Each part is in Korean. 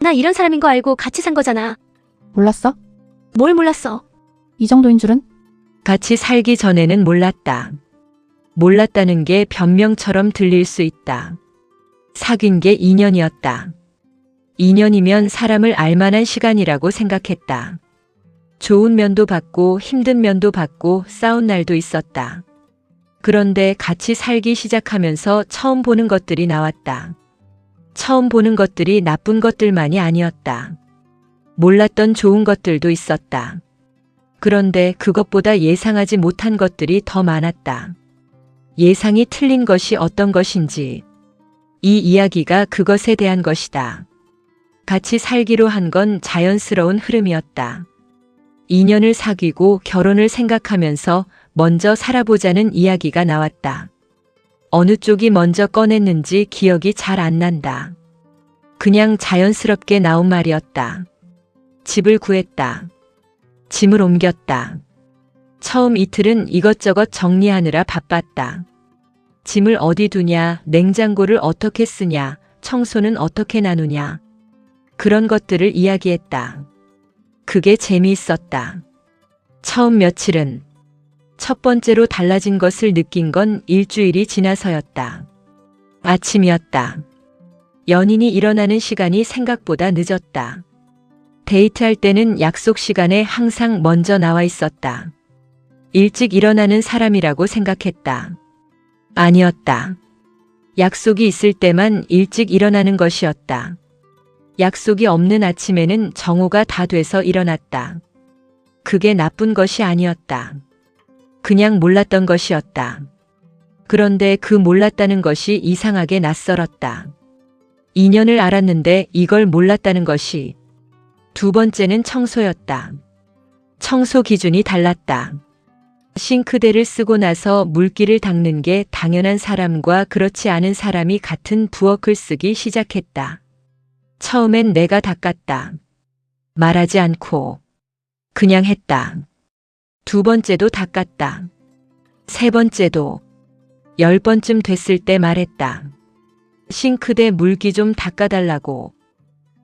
나 이런 사람인 거 알고 같이 산 거잖아. 몰랐어? 뭘 몰랐어. 이 정도인 줄은? 같이 살기 전에는 몰랐다. 몰랐다는 게 변명처럼 들릴 수 있다. 사귄 게 2년이었다. 2년이면 사람을 알만한 시간이라고 생각했다. 좋은 면도 봤고 힘든 면도 봤고 싸운 날도 있었다. 그런데 같이 살기 시작하면서 처음 보는 것들이 나왔다. 처음 보는 것들이 나쁜 것들만이 아니었다. 몰랐던 좋은 것들도 있었다. 그런데 그것보다 예상하지 못한 것들이 더 많았다. 예상이 틀린 것이 어떤 것인지, 이 이야기가 그것에 대한 것이다. 같이 살기로 한 건 자연스러운 흐름이었다. 2년을 사귀고 결혼을 생각하면서 먼저 살아보자는 이야기가 나왔다. 어느 쪽이 먼저 꺼냈는지 기억이 잘 안 난다. 그냥 자연스럽게 나온 말이었다. 집을 구했다. 짐을 옮겼다. 처음 이틀은 이것저것 정리하느라 바빴다. 짐을 어디 두냐, 냉장고를 어떻게 쓰냐, 청소는 어떻게 나누냐. 그런 것들을 이야기했다. 그게 재미있었다. 처음 며칠은 첫 번째로 달라진 것을 느낀 건 일주일이 지나서였다. 아침이었다. 연인이 일어나는 시간이 생각보다 늦었다. 데이트할 때는 약속 시간에 항상 먼저 나와 있었다. 일찍 일어나는 사람이라고 생각했다. 아니었다. 약속이 있을 때만 일찍 일어나는 것이었다. 약속이 없는 아침에는 정오가 다 돼서 일어났다. 그게 나쁜 것이 아니었다. 그냥 몰랐던 것이었다. 그런데 그 몰랐다는 것이 이상하게 낯설었다. 2년을 알았는데 이걸 몰랐다는 것이. 두 번째는 청소였다. 청소 기준이 달랐다. 싱크대를 쓰고 나서 물기를 닦는 게 당연한 사람과 그렇지 않은 사람이 같은 부엌을 쓰기 시작했다. 처음엔 내가 닦았다. 말하지 않고 그냥 했다. 두 번째도 닦았다. 세 번째도 10번쯤 됐을 때 말했다. 싱크대 물기 좀 닦아달라고.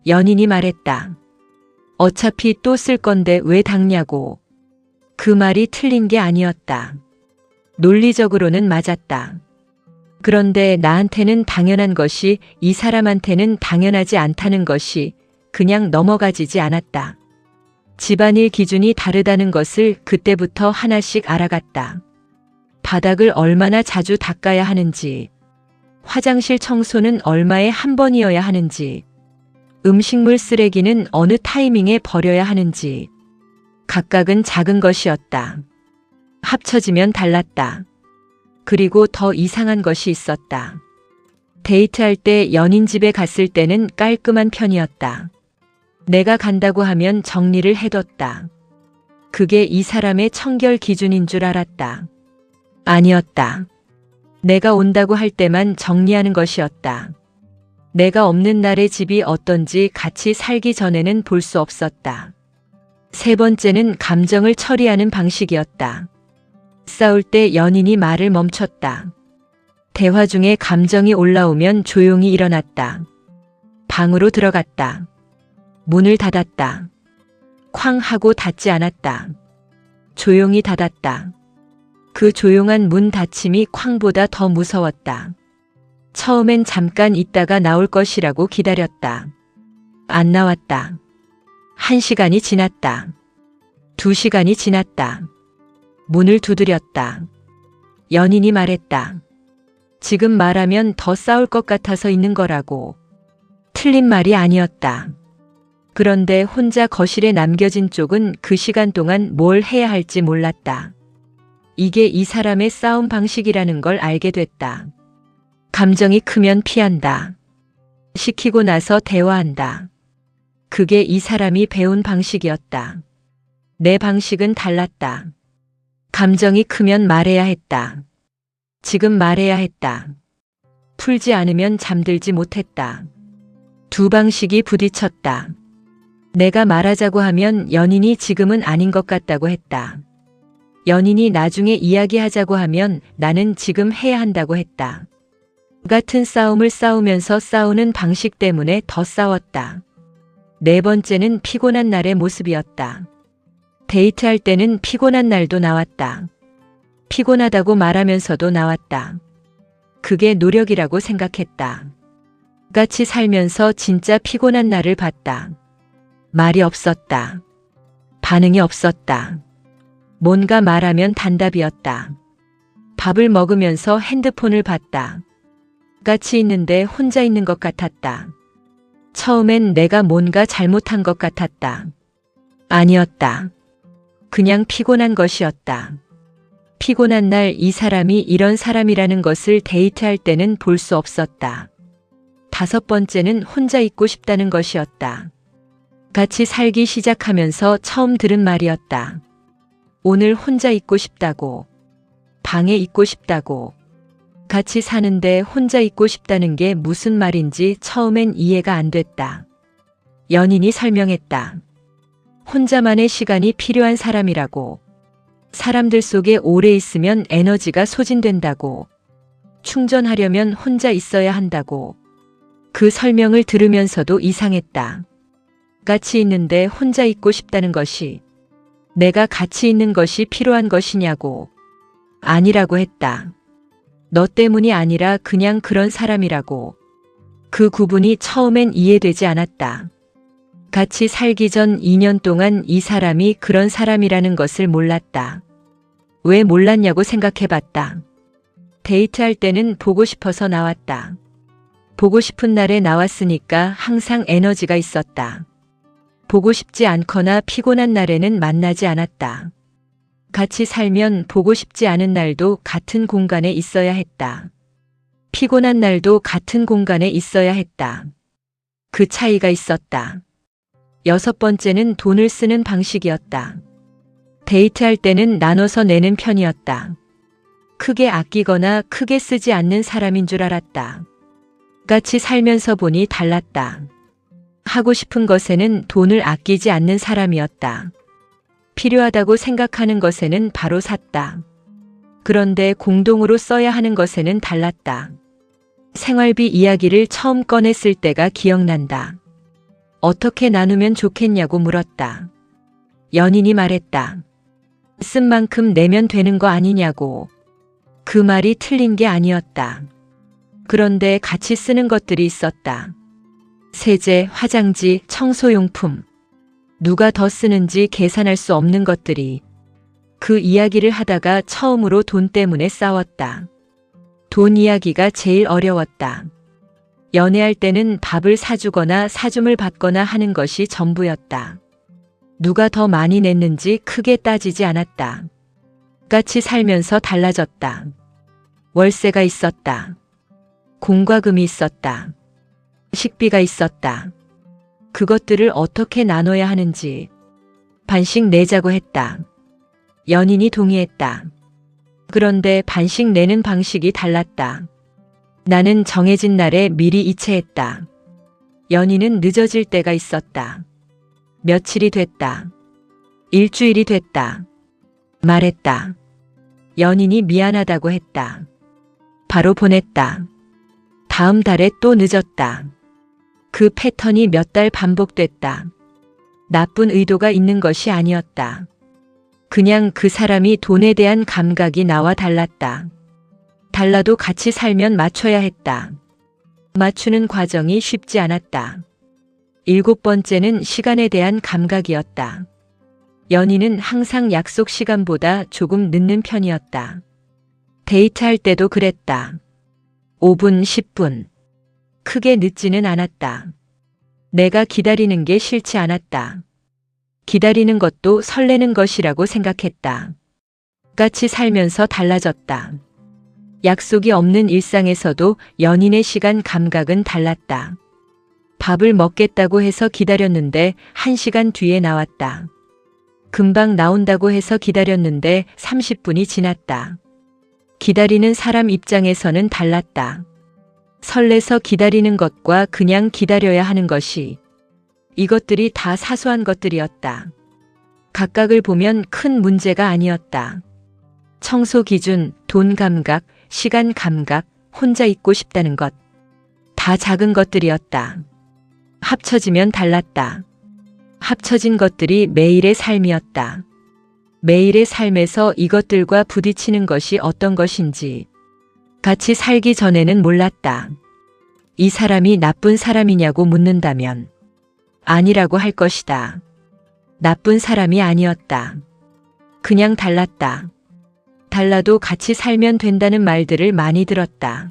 연인이 말했다. 어차피 또 쓸 건데 왜 닦냐고. 그 말이 틀린 게 아니었다. 논리적으로는 맞았다. 그런데 나한테는 당연한 것이 이 사람한테는 당연하지 않다는 것이 그냥 넘어가지지 않았다. 집안일 기준이 다르다는 것을 그때부터 하나씩 알아갔다. 바닥을 얼마나 자주 닦아야 하는지, 화장실 청소는 얼마에 한 번이어야 하는지, 음식물 쓰레기는 어느 타이밍에 버려야 하는지, 각각은 작은 것이었다. 합쳐지면 달랐다. 그리고 더 이상한 것이 있었다. 데이트할 때 연인 집에 갔을 때는 깔끔한 편이었다. 내가 간다고 하면 정리를 해뒀다. 그게 이 사람의 청결 기준인 줄 알았다. 아니었다. 내가 온다고 할 때만 정리하는 것이었다. 내가 없는 날의 집이 어떤지 같이 살기 전에는 볼 수 없었다. 세 번째는 감정을 처리하는 방식이었다. 싸울 때 연인이 말을 멈췄다. 대화 중에 감정이 올라오면 조용히 일어났다. 방으로 들어갔다. 문을 닫았다. 쾅 하고 닫지 않았다. 조용히 닫았다. 그 조용한 문 닫힘이 쾅보다 더 무서웠다. 처음엔 잠깐 있다가 나올 것이라고 기다렸다. 안 나왔다. 1시간이 지났다. 2시간이 지났다. 문을 두드렸다. 연인이 말했다. 지금 말하면 더 싸울 것 같아서 있는 거라고. 틀린 말이 아니었다. 그런데 혼자 거실에 남겨진 쪽은 그 시간 동안 뭘 해야 할지 몰랐다. 이게 이 사람의 싸움 방식이라는 걸 알게 됐다. 감정이 크면 피한다. 시키고 나서 대화한다. 그게 이 사람이 배운 방식이었다. 내 방식은 달랐다. 감정이 크면 말해야 했다. 지금 말해야 했다. 풀지 않으면 잠들지 못했다. 두 방식이 부딪혔다. 내가 말하자고 하면 연인이 지금은 아닌 것 같다고 했다. 연인이 나중에 이야기하자고 하면 나는 지금 해야 한다고 했다. 같은 싸움을 싸우면서 싸우는 방식 때문에 더 싸웠다. 네 번째는 피곤한 날의 모습이었다. 데이트할 때는 피곤한 날도 나왔다. 피곤하다고 말하면서도 나왔다. 그게 노력이라고 생각했다. 같이 살면서 진짜 피곤한 날을 봤다. 말이 없었다. 반응이 없었다. 뭔가 말하면 단답이었다. 밥을 먹으면서 핸드폰을 봤다. 같이 있는데 혼자 있는 것 같았다. 처음엔 내가 뭔가 잘못한 것 같았다. 아니었다. 그냥 피곤한 것이었다. 피곤한 날 이 사람이 이런 사람이라는 것을 데이트할 때는 볼 수 없었다. 다섯 번째는 혼자 있고 싶다는 것이었다. 같이 살기 시작하면서 처음 들은 말이었다. 오늘 혼자 있고 싶다고. 방에 있고 싶다고. 같이 사는데 혼자 있고 싶다는 게 무슨 말인지 처음엔 이해가 안 됐다. 연인이 설명했다. 혼자만의 시간이 필요한 사람이라고. 사람들 속에 오래 있으면 에너지가 소진된다고. 충전하려면 혼자 있어야 한다고. 그 설명을 들으면서도 이상했다. 같이 있는데 혼자 있고 싶다는 것이 내가 같이 있는 것이 필요한 것이냐고. 아니라고 했다. 너 때문이 아니라 그냥 그런 사람이라고. 그 구분이 처음엔 이해되지 않았다. 같이 살기 전 2년 동안 이 사람이 그런 사람이라는 것을 몰랐다. 왜 몰랐냐고 생각해봤다. 데이트할 때는 보고 싶어서 나왔다. 보고 싶은 날에 나왔으니까 항상 에너지가 있었다. 보고 싶지 않거나 피곤한 날에는 만나지 않았다. 같이 살면 보고 싶지 않은 날도 같은 공간에 있어야 했다. 피곤한 날도 같은 공간에 있어야 했다. 그 차이가 있었다. 여섯 번째는 돈을 쓰는 방식이었다. 데이트할 때는 나눠서 내는 편이었다. 크게 아끼거나 크게 쓰지 않는 사람인 줄 알았다. 같이 살면서 보니 달랐다. 하고 싶은 것에는 돈을 아끼지 않는 사람이었다. 필요하다고 생각하는 것에는 바로 샀다. 그런데 공동으로 써야 하는 것에는 달랐다. 생활비 이야기를 처음 꺼냈을 때가 기억난다. 어떻게 나누면 좋겠냐고 물었다. 연인이 말했다. 쓴 만큼 내면 되는 거 아니냐고. 그 말이 틀린 게 아니었다. 그런데 같이 쓰는 것들이 있었다. 세제, 화장지, 청소용품. 누가 더 쓰는지 계산할 수 없는 것들이. 그 이야기를 하다가 처음으로 돈 때문에 싸웠다. 돈 이야기가 제일 어려웠다. 연애할 때는 밥을 사주거나 사줌을 받거나 하는 것이 전부였다. 누가 더 많이 냈는지 크게 따지지 않았다. 같이 살면서 달라졌다. 월세가 있었다. 공과금이 있었다. 식비가 있었다. 그것들을 어떻게 나눠야 하는지. 반씩 내자고 했다. 연인이 동의했다. 그런데 반씩 내는 방식이 달랐다. 나는 정해진 날에 미리 이체했다. 연인은 늦어질 때가 있었다. 며칠이 됐다. 일주일이 됐다. 말했다. 연인이 미안하다고 했다. 바로 보냈다. 다음 달에 또 늦었다. 그 패턴이 몇 달 반복됐다. 나쁜 의도가 있는 것이 아니었다. 그냥 그 사람이 돈에 대한 감각이 나와 달랐다. 달라도 같이 살면 맞춰야 했다. 맞추는 과정이 쉽지 않았다. 일곱 번째는 시간에 대한 감각이었다. 연인은 항상 약속 시간보다 조금 늦는 편이었다. 데이트할 때도 그랬다. 5분, 10분. 크게 늦지는 않았다. 내가 기다리는 게 싫지 않았다. 기다리는 것도 설레는 것이라고 생각했다. 같이 살면서 달라졌다. 약속이 없는 일상에서도 연인의 시간 감각은 달랐다. 밥을 먹겠다고 해서 기다렸는데 1시간 뒤에 나왔다. 금방 나온다고 해서 기다렸는데 30분이 지났다. 기다리는 사람 입장에서는 달랐다. 설레서 기다리는 것과 그냥 기다려야 하는 것이. 이것들이 다 사소한 것들이었다. 각각을 보면 큰 문제가 아니었다. 청소 기준, 돈 감각, 시간 감각, 혼자 있고 싶다는 것. 다 작은 것들이었다. 합쳐지면 달랐다. 합쳐진 것들이 매일의 삶이었다. 매일의 삶에서 이것들과 부딪히는 것이 어떤 것인지 같이 살기 전에는 몰랐다. 이 사람이 나쁜 사람이냐고 묻는다면 아니라고 할 것이다. 나쁜 사람이 아니었다. 그냥 달랐다. 달라도 같이 살면 된다는 말들을 많이 들었다.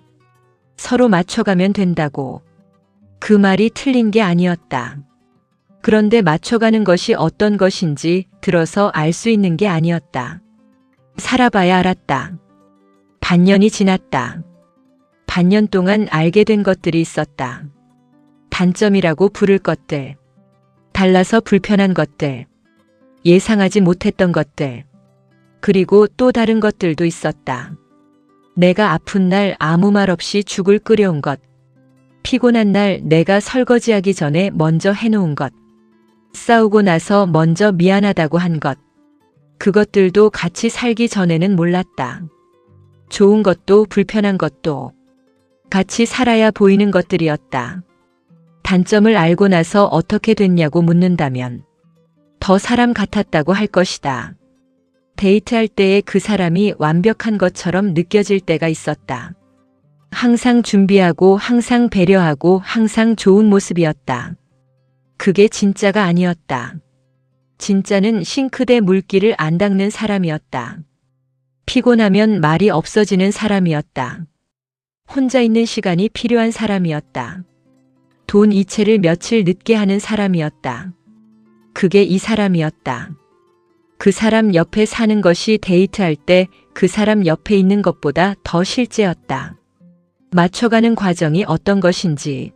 서로 맞춰가면 된다고. 그 말이 틀린 게 아니었다. 그런데 맞춰가는 것이 어떤 것인지 들어서 알 수 있는 게 아니었다. 살아봐야 알았다. 반년이 지났다. 반년 동안 알게 된 것들이 있었다. 단점이라고 부를 것들, 달라서 불편한 것들, 예상하지 못했던 것들, 그리고 또 다른 것들도 있었다. 내가 아픈 날 아무 말 없이 죽을 끓여온 것, 피곤한 날 내가 설거지하기 전에 먼저 해놓은 것, 싸우고 나서 먼저 미안하다고 한 것, 그것들도 같이 살기 전에는 몰랐다. 좋은 것도 불편한 것도 같이 살아야 보이는 것들이었다. 단점을 알고 나서 어떻게 됐냐고 묻는다면 더 사람 같았다고 할 것이다. 데이트할 때에 그 사람이 완벽한 것처럼 느껴질 때가 있었다. 항상 준비하고 항상 배려하고 항상 좋은 모습이었다. 그게 진짜가 아니었다. 진짜는 싱크대 물기를 안 닦는 사람이었다. 피곤하면 말이 없어지는 사람이었다. 혼자 있는 시간이 필요한 사람이었다. 돈 이체를 며칠 늦게 하는 사람이었다. 그게 이 사람이었다. 그 사람 옆에 사는 것이 데이트할 때 그 사람 옆에 있는 것보다 더 실제였다. 맞춰가는 과정이 어떤 것인지,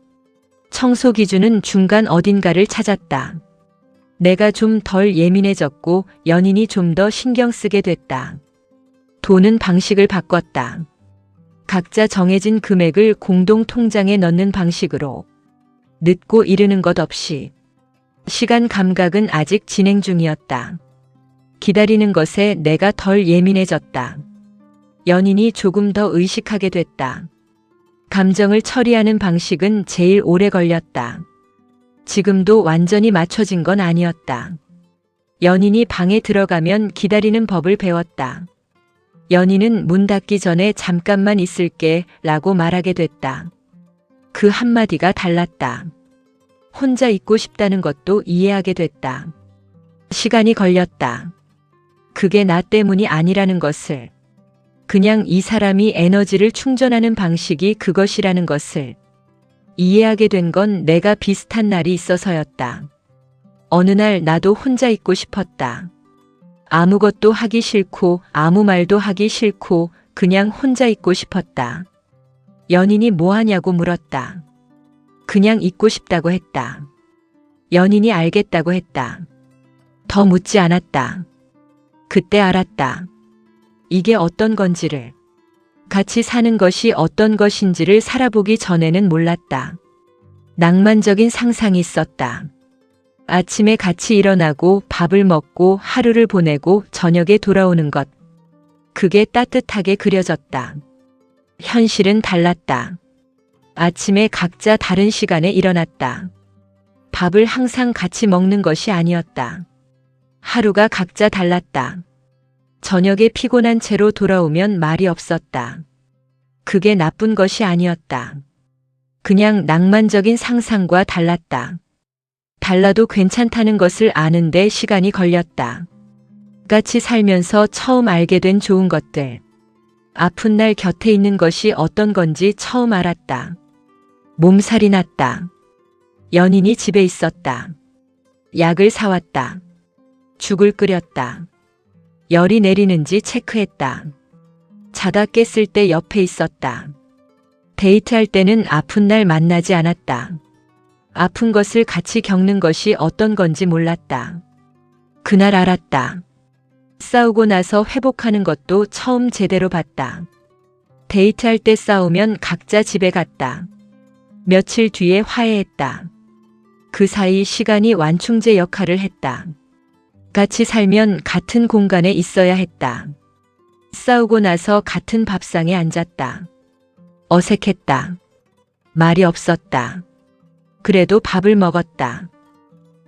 청소 기준은 중간 어딘가를 찾았다. 내가 좀 덜 예민해졌고 연인이 좀 더 신경 쓰게 됐다. 돈은 방식을 바꿨다. 각자 정해진 금액을 공동 통장에 넣는 방식으로 늦고 이르는 것 없이. 시간 감각은 아직 진행 중이었다. 기다리는 것에 내가 덜 예민해졌다. 연인이 조금 더 의식하게 됐다. 감정을 처리하는 방식은 제일 오래 걸렸다. 지금도 완전히 맞춰진 건 아니었다. 연인이 방에 들어가면 기다리는 법을 배웠다. 연인은 문 닫기 전에 잠깐만 있을게 라고 말하게 됐다. 그 한마디가 달랐다. 혼자 있고 싶다는 것도 이해하게 됐다. 시간이 걸렸다. 그게 나 때문이 아니라는 것을, 그냥 이 사람이 에너지를 충전하는 방식이 그것이라는 것을 이해하게 된 건 내가 비슷한 날이 있어서였다. 어느 날 나도 혼자 있고 싶었다. 아무것도 하기 싫고 아무 말도 하기 싫고 그냥 혼자 있고 싶었다. 연인이 뭐 하냐고 물었다. 그냥 있고 싶다고 했다. 연인이 알겠다고 했다. 더 묻지 않았다. 그때 알았다. 이게 어떤 건지를, 같이 사는 것이 어떤 것인지를 살아보기 전에는 몰랐다. 낭만적인 상상이 있었다. 아침에 같이 일어나고 밥을 먹고 하루를 보내고 저녁에 돌아오는 것. 그게 따뜻하게 그려졌다. 현실은 달랐다. 아침에 각자 다른 시간에 일어났다. 밥을 항상 같이 먹는 것이 아니었다. 하루가 각자 달랐다. 저녁에 피곤한 채로 돌아오면 말이 없었다. 그게 나쁜 것이 아니었다. 그냥 낭만적인 상상과 달랐다. 달라도 괜찮다는 것을 아는데 시간이 걸렸다. 같이 살면서 처음 알게 된 좋은 것들. 아픈 날 곁에 있는 것이 어떤 건지 처음 알았다. 몸살이 났다. 연인이 집에 있었다. 약을 사왔다. 죽을 끓였다. 열이 내리는지 체크했다. 자다 깼을 때 옆에 있었다. 데이트할 때는 아픈 날 만나지 않았다. 아픈 것을 같이 겪는 것이 어떤 건지 몰랐다. 그날 알았다. 싸우고 나서 회복하는 것도 처음 제대로 봤다. 데이트할 때 싸우면 각자 집에 갔다. 며칠 뒤에 화해했다. 그 사이 시간이 완충제 역할을 했다. 같이 살면 같은 공간에 있어야 했다. 싸우고 나서 같은 밥상에 앉았다. 어색했다. 말이 없었다. 그래도 밥을 먹었다.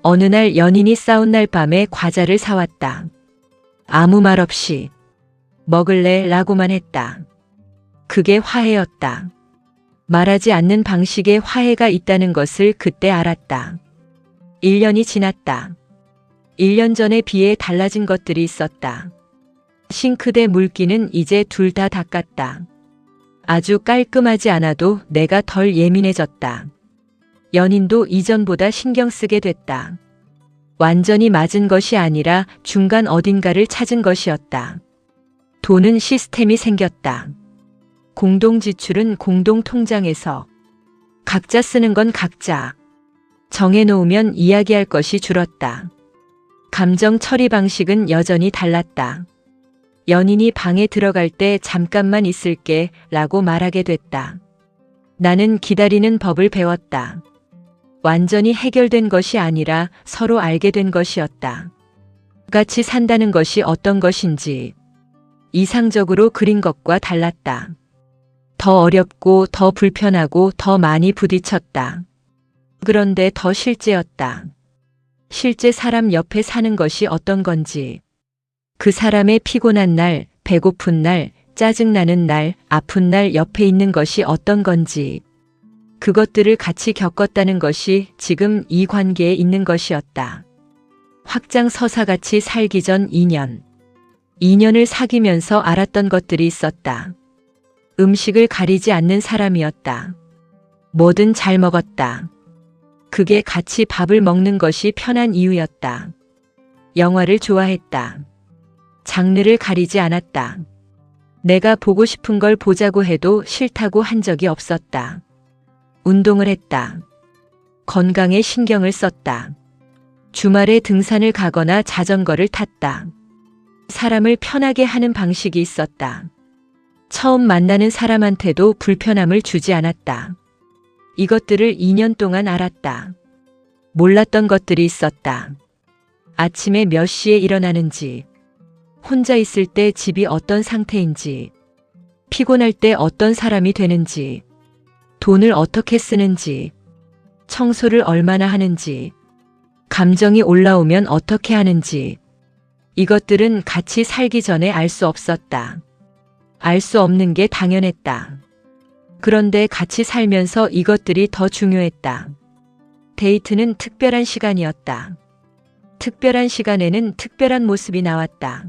어느 날 연인이 싸운 날 밤에 과자를 사왔다. 아무 말 없이 먹을래? 라고만 했다. 그게 화해였다. 말하지 않는 방식의 화해가 있다는 것을 그때 알았다. 1년이 지났다. 1년 전에 비해 달라진 것들이 있었다. 싱크대 물기는 이제 둘 다 닦았다. 아주 깔끔하지 않아도 내가 덜 예민해졌다. 연인도 이전보다 신경 쓰게 됐다. 완전히 맞은 것이 아니라 중간 어딘가를 찾은 것이었다. 돈은 시스템이 생겼다. 공동 지출은 공동 통장에서, 각자 쓰는 건 각자 정해놓으면 이야기할 것이 줄었다. 감정 처리 방식은 여전히 달랐다. 연인이 방에 들어갈 때 잠깐만 있을게 라고 말하게 됐다. 나는 기다리는 법을 배웠다. 완전히 해결된 것이 아니라 서로 알게 된 것이었다. 같이 산다는 것이 어떤 것인지 이상적으로 그린 것과 달랐다. 더 어렵고 더 불편하고 더 많이 부딪혔다. 그런데 더 실제였다. 실제 사람 옆에 사는 것이 어떤 건지, 그 사람의 피곤한 날, 배고픈 날, 짜증나는 날, 아픈 날 옆에 있는 것이 어떤 건지, 그것들을 같이 겪었다는 것이 지금 이 관계에 있는 것이었다. 확장서사같이 살기 전 2년. 2년을 사귀면서 알았던 것들이 있었다. 음식을 가리지 않는 사람이었다. 뭐든 잘 먹었다. 그게 같이 밥을 먹는 것이 편한 이유였다. 영화를 좋아했다. 장르를 가리지 않았다. 내가 보고 싶은 걸 보자고 해도 싫다고 한 적이 없었다. 운동을 했다. 건강에 신경을 썼다. 주말에 등산을 가거나 자전거를 탔다. 사람을 편하게 하는 방식이 있었다. 처음 만나는 사람한테도 불편함을 주지 않았다. 이것들을 2년 동안 알았다. 몰랐던 것들이 있었다. 아침에 몇 시에 일어나는지, 혼자 있을 때 집이 어떤 상태인지, 피곤할 때 어떤 사람이 되는지, 돈을 어떻게 쓰는지, 청소를 얼마나 하는지, 감정이 올라오면 어떻게 하는지, 이것들은 같이 살기 전에 알 수 없었다. 알 수 없는 게 당연했다. 그런데 같이 살면서 이것들이 더 중요했다. 데이트는 특별한 시간이었다. 특별한 시간에는 특별한 모습이 나왔다.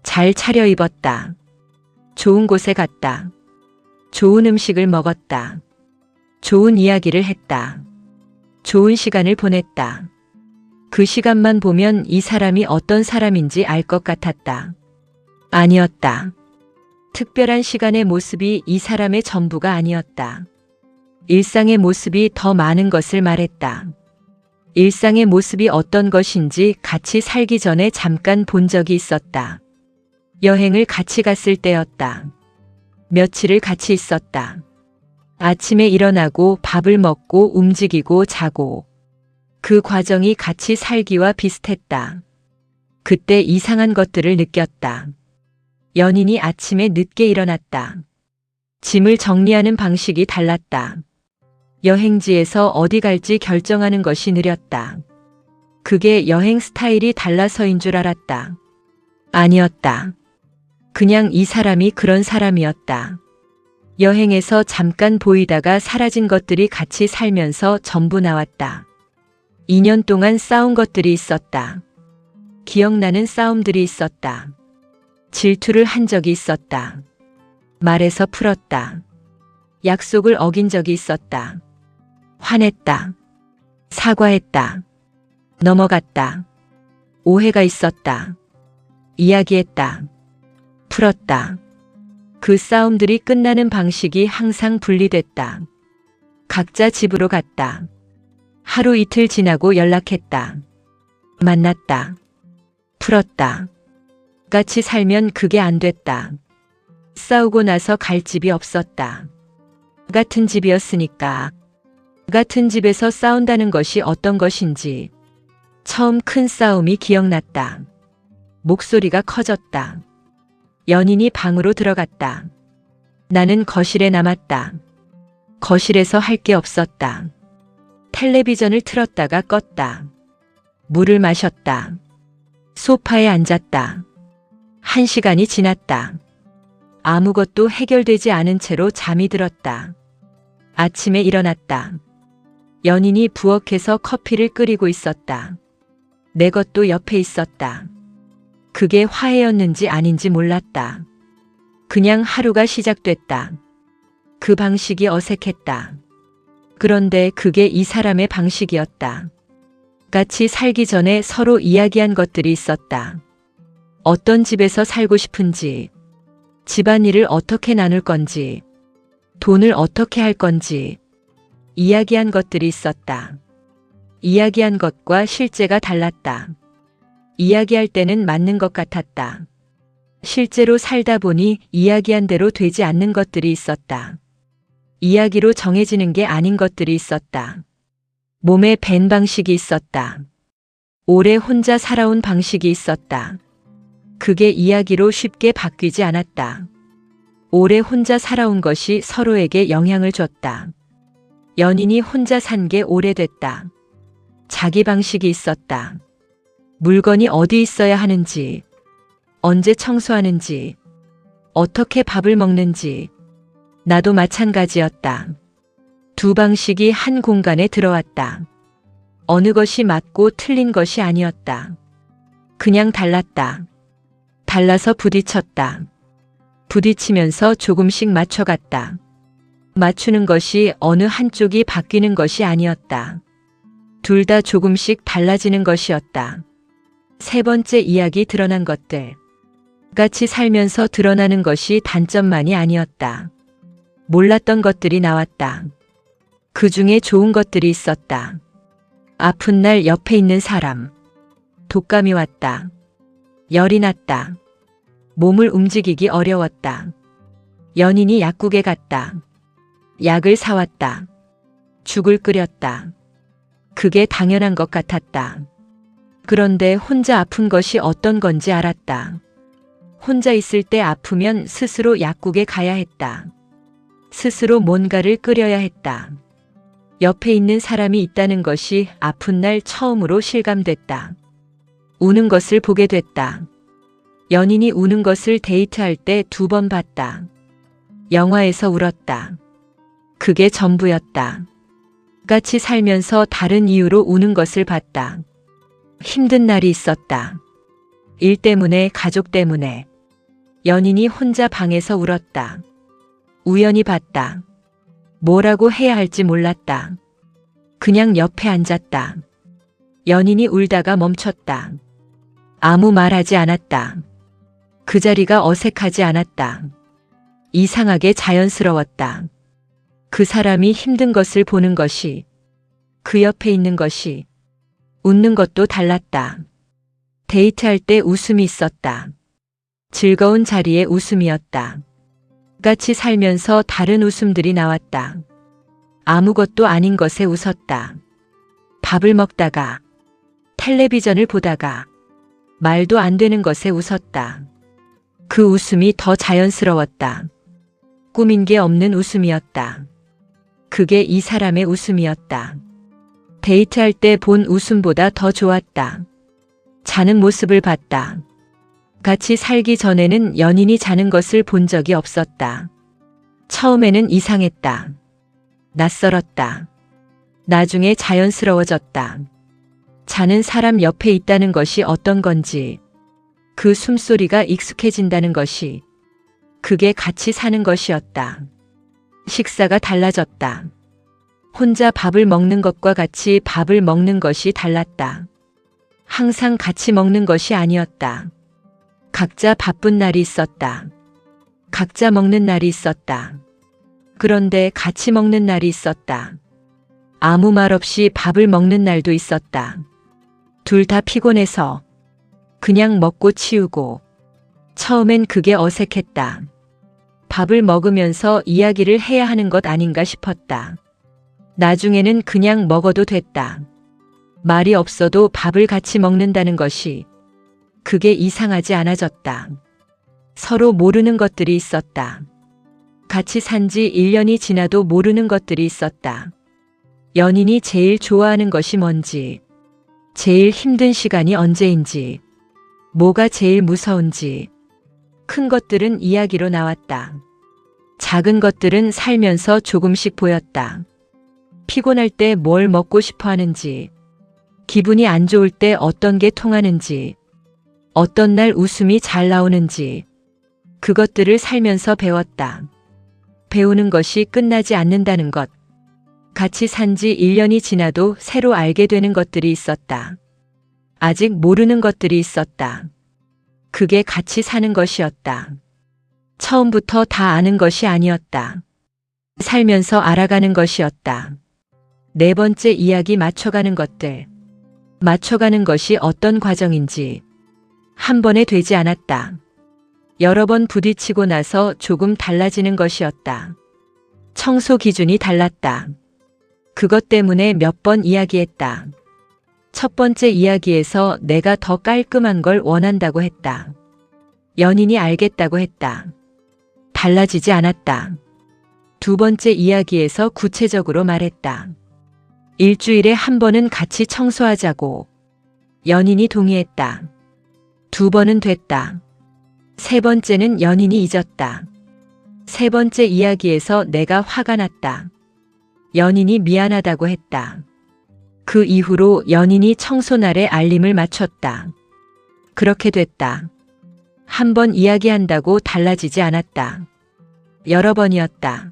잘 차려입었다. 좋은 곳에 갔다. 좋은 음식을 먹었다. 좋은 이야기를 했다. 좋은 시간을 보냈다. 그 시간만 보면 이 사람이 어떤 사람인지 알 것 같았다. 아니었다. 특별한 시간의 모습이 이 사람의 전부가 아니었다. 일상의 모습이 더 많은 것을 말했다. 일상의 모습이 어떤 것인지 같이 살기 전에 잠깐 본 적이 있었다. 여행을 같이 갔을 때였다. 며칠을 같이 있었다. 아침에 일어나고 밥을 먹고 움직이고 자고, 그 과정이 같이 살기와 비슷했다. 그때 이상한 것들을 느꼈다. 연인이 아침에 늦게 일어났다. 짐을 정리하는 방식이 달랐다. 여행지에서 어디 갈지 결정하는 것이 느렸다. 그게 여행 스타일이 달라서인 줄 알았다. 아니었다. 그냥 이 사람이 그런 사람이었다. 여행에서 잠깐 보이다가 사라진 것들이 같이 살면서 전부 나왔다. 2년 동안 싸운 것들이 있었다. 기억나는 싸움들이 있었다. 질투를 한 적이 있었다. 말해서 풀었다. 약속을 어긴 적이 있었다. 화냈다. 사과했다. 넘어갔다. 오해가 있었다. 이야기했다. 풀었다. 그 싸움들이 끝나는 방식이 항상 분리됐다. 각자 집으로 갔다. 하루 이틀 지나고 연락했다. 만났다. 풀었다. 같이 살면 그게 안 됐다. 싸우고 나서 갈 집이 없었다. 같은 집이었으니까. 같은 집에서 싸운다는 것이 어떤 것인지. 처음 큰 싸움이 기억났다. 목소리가 커졌다. 연인이 방으로 들어갔다. 나는 거실에 남았다. 거실에서 할 게 없었다. 텔레비전을 틀었다가 껐다. 물을 마셨다. 소파에 앉았다. 1시간이 지났다. 아무것도 해결되지 않은 채로 잠이 들었다. 아침에 일어났다. 연인이 부엌에서 커피를 끓이고 있었다. 내 것도 옆에 있었다. 그게 화해였는지 아닌지 몰랐다. 그냥 하루가 시작됐다. 그 방식이 어색했다. 그런데 그게 이 사람의 방식이었다. 같이 살기 전에 서로 이야기한 것들이 있었다. 어떤 집에서 살고 싶은지, 집안일을 어떻게 나눌 건지, 돈을 어떻게 할 건지, 이야기한 것들이 있었다. 이야기한 것과 실제가 달랐다. 이야기할 때는 맞는 것 같았다. 실제로 살다 보니 이야기한 대로 되지 않는 것들이 있었다. 이야기로 정해지는 게 아닌 것들이 있었다. 몸에 밴 방식이 있었다. 오래 혼자 살아온 방식이 있었다. 그게 이야기로 쉽게 바뀌지 않았다. 오래 혼자 살아온 것이 서로에게 영향을 줬다. 연인이 혼자 산 게 오래됐다. 자기 방식이 있었다. 물건이 어디 있어야 하는지, 언제 청소하는지, 어떻게 밥을 먹는지, 나도 마찬가지였다. 두 방식이 한 공간에 들어왔다. 어느 것이 맞고 틀린 것이 아니었다. 그냥 달랐다. 달라서 부딪혔다. 부딪히면서 조금씩 맞춰갔다. 맞추는 것이 어느 한쪽이 바뀌는 것이 아니었다. 둘 다 조금씩 달라지는 것이었다. 세 번째 이야기 드러난 것들. 같이 살면서 드러나는 것이 단점만이 아니었다. 몰랐던 것들이 나왔다. 그 중에 좋은 것들이 있었다. 아픈 날 옆에 있는 사람. 독감이 왔다. 열이 났다. 몸을 움직이기 어려웠다. 연인이 약국에 갔다. 약을 사왔다. 죽을 끓였다. 그게 당연한 것 같았다. 그런데 혼자 아픈 것이 어떤 건지 알았다. 혼자 있을 때 아프면 스스로 약국에 가야 했다. 스스로 뭔가를 끓여야 했다. 옆에 있는 사람이 있다는 것이 아픈 날 처음으로 실감됐다. 우는 것을 보게 됐다. 연인이 우는 것을 데이트할 때 2번 봤다. 영화에서 울었다. 그게 전부였다. 같이 살면서 다른 이유로 우는 것을 봤다. 힘든 날이 있었다. 일 때문에, 가족 때문에. 연인이 혼자 방에서 울었다. 우연히 봤다. 뭐라고 해야 할지 몰랐다. 그냥 옆에 앉았다. 연인이 울다가 멈췄다. 아무 말하지 않았다. 그 자리가 어색하지 않았다. 이상하게 자연스러웠다. 그 사람이 힘든 것을 보는 것이, 그 옆에 있는 것이, 웃는 것도 달랐다. 데이트할 때 웃음이 있었다. 즐거운 자리에 웃음이었다. 같이 살면서 다른 웃음들이 나왔다. 아무것도 아닌 것에 웃었다. 밥을 먹다가, 텔레비전을 보다가, 말도 안 되는 것에 웃었다. 그 웃음이 더 자연스러웠다. 꾸민 게 없는 웃음이었다. 그게 이 사람의 웃음이었다. 데이트할 때 본 웃음보다 더 좋았다. 자는 모습을 봤다. 같이 살기 전에는 연인이 자는 것을 본 적이 없었다. 처음에는 이상했다. 낯설었다. 나중에 자연스러워졌다. 자는 사람 옆에 있다는 것이 어떤 건지, 그 숨소리가 익숙해진다는 것이, 그게 같이 사는 것이었다. 식사가 달라졌다. 혼자 밥을 먹는 것과 같이 밥을 먹는 것이 달랐다. 항상 같이 먹는 것이 아니었다. 각자 바쁜 날이 있었다. 각자 먹는 날이 있었다. 그런데 같이 먹는 날이 있었다. 아무 말 없이 밥을 먹는 날도 있었다. 둘 다 피곤해서 그냥 먹고 치우고. 처음엔 그게 어색했다. 밥을 먹으면서 이야기를 해야 하는 것 아닌가 싶었다. 나중에는 그냥 먹어도 됐다. 말이 없어도 밥을 같이 먹는다는 것이, 그게 이상하지 않아졌다. 서로 모르는 것들이 있었다. 같이 산 지 1년이 지나도 모르는 것들이 있었다. 연인이 제일 좋아하는 것이 뭔지, 제일 힘든 시간이 언제인지, 뭐가 제일 무서운지, 큰 것들은 이야기로 나왔다. 작은 것들은 살면서 조금씩 보였다. 피곤할 때 뭘 먹고 싶어 하는지, 기분이 안 좋을 때 어떤 게 통하는지, 어떤 날 웃음이 잘 나오는지, 그것들을 살면서 배웠다. 배우는 것이 끝나지 않는다는 것. 같이 산 지 1년이 지나도 새로 알게 되는 것들이 있었다. 아직 모르는 것들이 있었다. 그게 같이 사는 것이었다. 처음부터 다 아는 것이 아니었다. 살면서 알아가는 것이었다. 네 번째 이야기 맞춰가는 것들. 맞춰가는 것이 어떤 과정인지 한 번에 되지 않았다. 여러 번 부딪히고 나서 조금 달라지는 것이었다. 청소 기준이 달랐다. 그것 때문에 몇 번 이야기했다. 첫 번째 이야기에서 내가 더 깔끔한 걸 원한다고 했다. 연인이 알겠다고 했다. 달라지지 않았다. 두 번째 이야기에서 구체적으로 말했다. 일주일에 한 번은 같이 청소하자고. 연인이 동의했다. 두 번은 됐다. 세 번째는 연인이 잊었다. 세 번째 이야기에서 내가 화가 났다. 연인이 미안하다고 했다. 그 이후로 연인이 청소날에 알림을 맞췄다. 그렇게 됐다. 한 번 이야기한다고 달라지지 않았다. 여러 번이었다.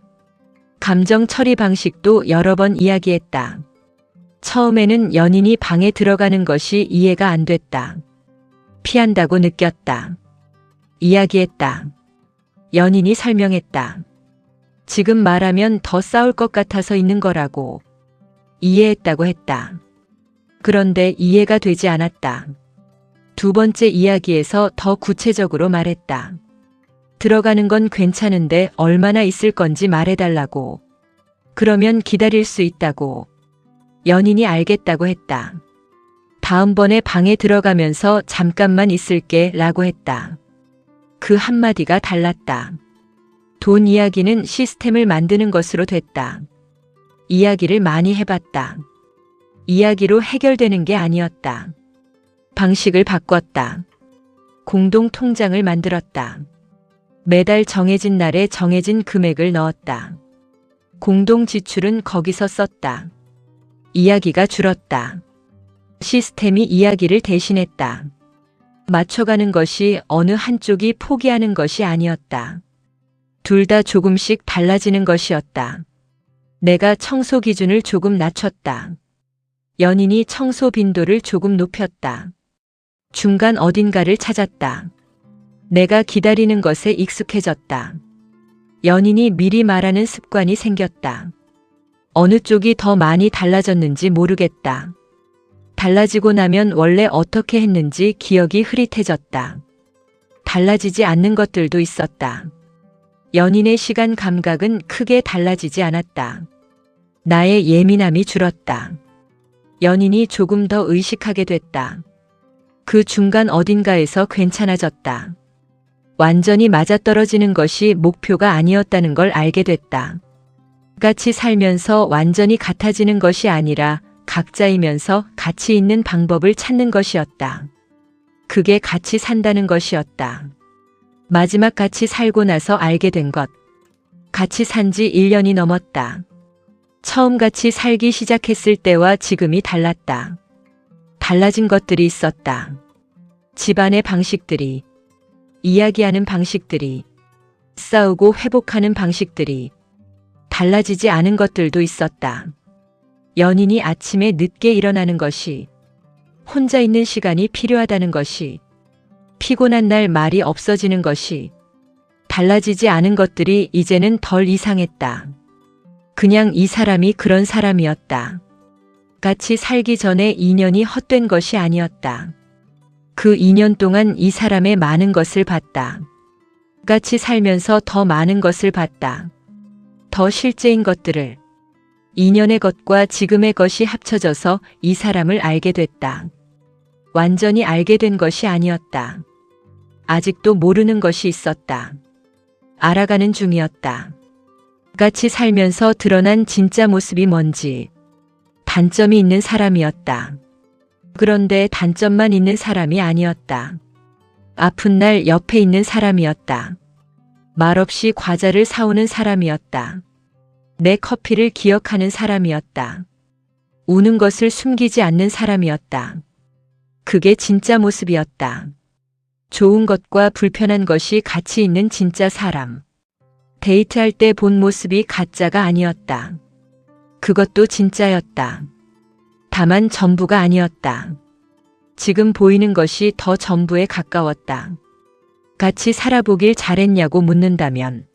감정 처리 방식도 여러 번 이야기했다. 처음에는 연인이 방에 들어가는 것이 이해가 안 됐다. 피한다고 느꼈다. 이야기했다. 연인이 설명했다. 지금 말하면 더 싸울 것 같아서 있는 거라고. 이해했다고 했다. 그런데 이해가 되지 않았다. 두 번째 이야기에서 더 구체적으로 말했다. 들어가는 건 괜찮은데 얼마나 있을 건지 말해달라고. 그러면 기다릴 수 있다고. 연인이 알겠다고 했다. 다음번에 방에 들어가면서 잠깐만 있을게 라고 했다. 그 한마디가 달랐다. 돈 이야기는 시스템을 만드는 것으로 됐다. 이야기를 많이 해봤다. 이야기로 해결되는 게 아니었다. 방식을 바꿨다. 공동 통장을 만들었다. 매달 정해진 날에 정해진 금액을 넣었다. 공동 지출은 거기서 썼다. 이야기가 줄었다. 시스템이 이야기를 대신했다. 맞춰가는 것이 어느 한쪽이 포기하는 것이 아니었다. 둘 다 조금씩 달라지는 것이었다. 내가 청소 기준을 조금 낮췄다. 연인이 청소 빈도를 조금 높였다. 중간 어딘가를 찾았다. 내가 기다리는 것에 익숙해졌다. 연인이 미리 말하는 습관이 생겼다. 어느 쪽이 더 많이 달라졌는지 모르겠다. 달라지고 나면 원래 어떻게 했는지 기억이 흐릿해졌다. 달라지지 않는 것들도 있었다. 연인의 시간 감각은 크게 달라지지 않았다. 나의 예민함이 줄었다. 연인이 조금 더 의식하게 됐다. 그 중간 어딘가에서 괜찮아졌다. 완전히 맞아떨어지는 것이 목표가 아니었다는 걸 알게 됐다. 같이 살면서 완전히 같아지는 것이 아니라 각자이면서 같이 있는 방법을 찾는 것이었다. 그게 같이 산다는 것이었다. 마지막 같이 살고 나서 알게 된 것. 같이 산 지 1년이 넘었다. 처음 같이 살기 시작했을 때와 지금이 달랐다. 달라진 것들이 있었다. 집안의 방식들이, 이야기하는 방식들이, 싸우고 회복하는 방식들이, 달라지지 않은 것들도 있었다. 연인이 아침에 늦게 일어나는 것이, 혼자 있는 시간이 필요하다는 것이, 피곤한 날 말이 없어지는 것이, 달라지지 않은 것들이 이제는 덜 이상했다. 그냥 이 사람이 그런 사람이었다. 같이 살기 전에 2년이 헛된 것이 아니었다. 그 2년 동안 이 사람의 많은 것을 봤다. 같이 살면서 더 많은 것을 봤다. 더 실제인 것들을. 2년의 것과 지금의 것이 합쳐져서 이 사람을 알게 됐다. 완전히 알게 된 것이 아니었다. 아직도 모르는 것이 있었다. 알아가는 중이었다. 같이 살면서 드러난 진짜 모습이 뭔지, 단점이 있는 사람이었다. 그런데 단점만 있는 사람이 아니었다. 아픈 날 옆에 있는 사람이었다. 말없이 과자를 사오는 사람이었다. 내 커피를 기억하는 사람이었다. 우는 것을 숨기지 않는 사람이었다. 그게 진짜 모습이었다. 좋은 것과 불편한 것이 같이 있는 진짜 사람. 데이트할 때 본 모습이 가짜가 아니었다. 그것도 진짜였다. 다만 전부가 아니었다. 지금 보이는 것이 더 전부에 가까웠다. 같이 살아보길 잘했냐고 묻는다면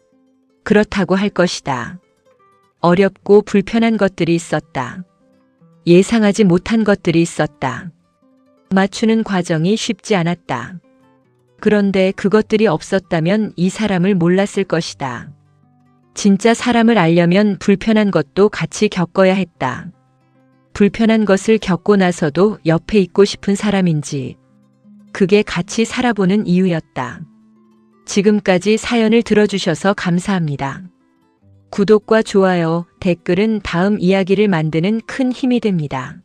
그렇다고 할 것이다. 어렵고 불편한 것들이 있었다. 예상하지 못한 것들이 있었다. 맞추는 과정이 쉽지 않았다. 그런데 그것들이 없었다면 이 사람을 몰랐을 것이다. 진짜 사람을 알려면 불편한 것도 같이 겪어야 했다. 불편한 것을 겪고 나서도 옆에 있고 싶은 사람인지, 그게 같이 살아보는 이유였다. 지금까지 사연을 들어주셔서 감사합니다. 구독과 좋아요, 댓글은 다음 이야기를 만드는 큰 힘이 됩니다.